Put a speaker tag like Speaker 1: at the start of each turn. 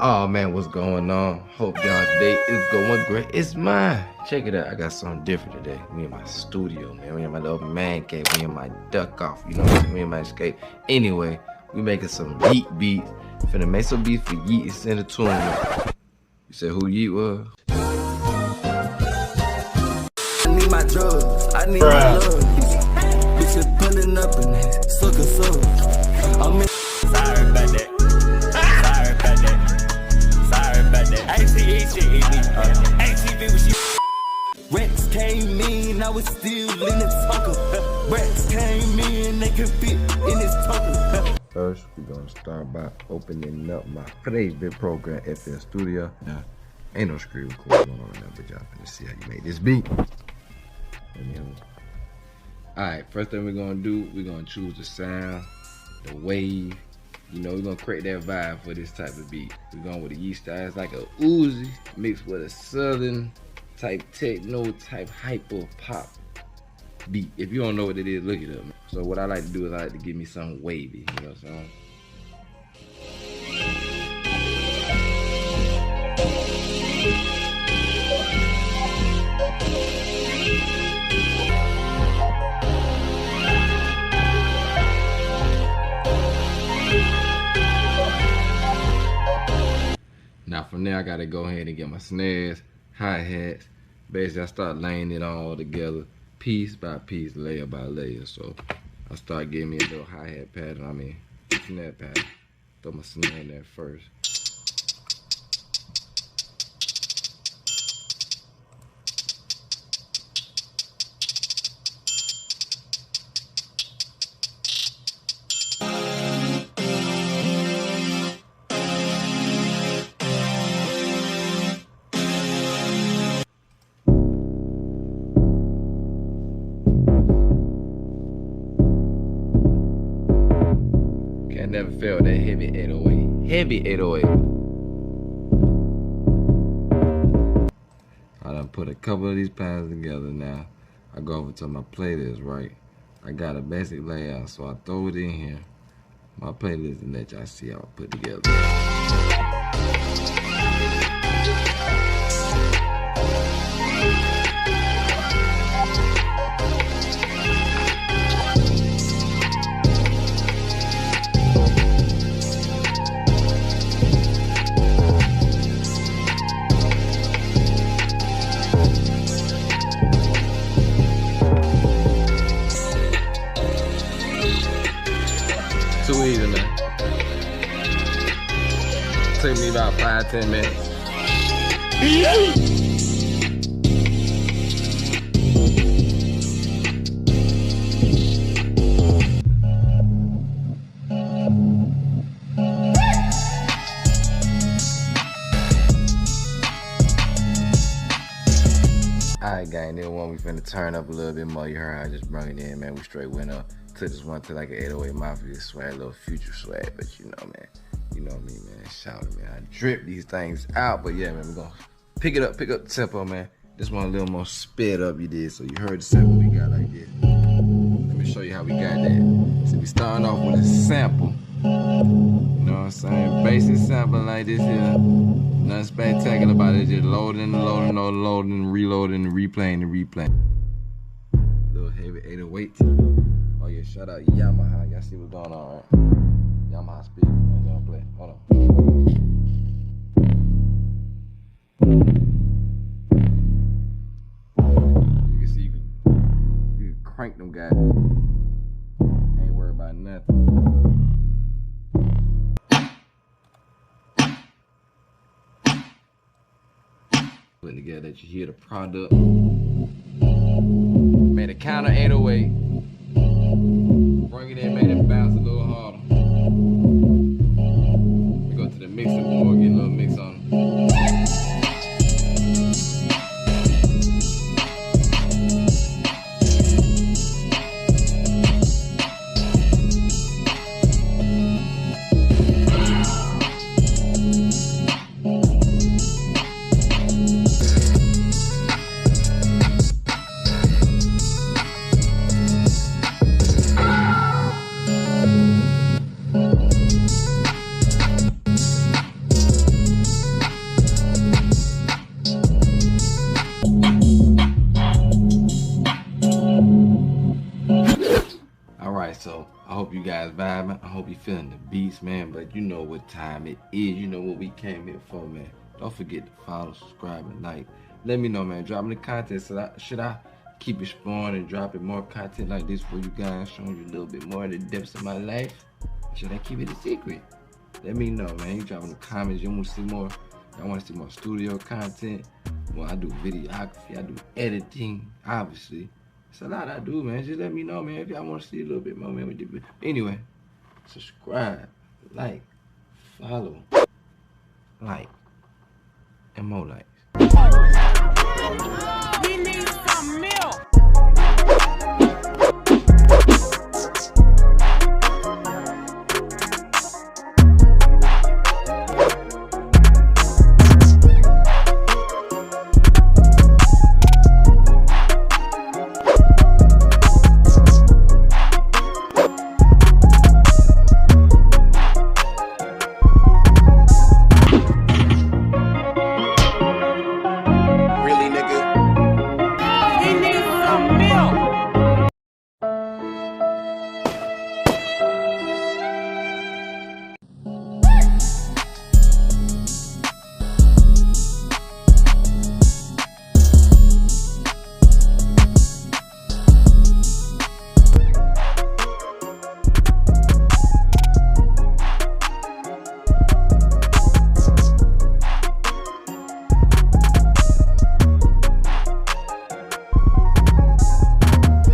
Speaker 1: Oh man, what's going on? Hope y'all day is going great. It's mine. Check it out. I got something different today. We in my studio, man. We in my little man cave. We in my duck off. You know what I mean? We in my escape. Anyway, we making some Yeat beats. Finna make some beats for Yeat. It's in the tune. You said who Yeat was?
Speaker 2: I need my drugs. I need my love. Bitches pulling up in that sucker suck. I'm in. Sorry about that. Sorry about that. Sorry about that. ATV was you. Rats came in, I was still in the tucker. Rats came in, they could fit in this tucker.
Speaker 1: First, we're gonna start by opening up my today's bit program FL Studio. Now, ain't no screen recording on there, but y'all finna see how you make this beat. Alright, first thing we're gonna do, we're gonna choose the sound, the wave. You know, we're gonna create that vibe for this type of beat. We're going with a Yeat style. It's like a Uzi mixed with a southern type techno type hyper pop beat. If you don't know what it is, look it up. So what I like to do is I like to give me something wavy, you know what I'm saying? Now from there I gotta go ahead and get my snares, hi-hats. Basically I start laying it all together, piece by piece, layer by layer. So I start getting me a little hi-hat pattern, snare pattern. Throw my snare in there first. Never felt that heavy 808. Heavy 808. I done put a couple of these patterns together now. I go over to my playlist, right? I got a basic layout, so I throw it in here. My playlist and let y'all see how I put together. Too easy, man. Took me about 5-10 minutes. Alright, gang, this one we finna turn up a little bit more. You heard how I just brung it in, man. We straight went up. Took this one to like an 808 Mafia swag, a little future swag, but you know, man. You know me, man. Shout out, man. I drip these things out, but yeah, man, we're gonna pick the tempo, man. This one a little more sped up, you did. So you heard the sample we got like this. Let me show you how we got that. So we starting off with a sample. You know what I'm saying? Basic sample like this here. Nothing spectacular about it. Just loading, reloading, replaying. Little heavy 808. Oh yeah, shout out Yamaha. Y'all see what's going on, right? Yamaha speakers, man. They don't play. Hold on. You can see you can crank them guys. Ain't worried about nothing. Putting together that you hear the product. Man, the counter 808. Bring it in, made it bounce a little harder. We go to the mixing board, get a little mix on it. guys vibing. I hope you feeling the beats, man. But you know what time it is. You know what we came here for, man. Don't forget to follow, subscribe, and like. Let me know, man. Drop me the content. So should I keep exploring and dropping more content like this for you guys, showing you a little bit more of the depths of my life? Or should I keep it a secret? Let me know, man. You drop in the comments. You want to see more? Y'all want to see more studio content? Well, I do videography. I do editing, obviously. It's a lot I do, man. Just let me know, man, if y'all want to see a little bit more, man. Anyway, subscribe, like, follow, like, and more likes.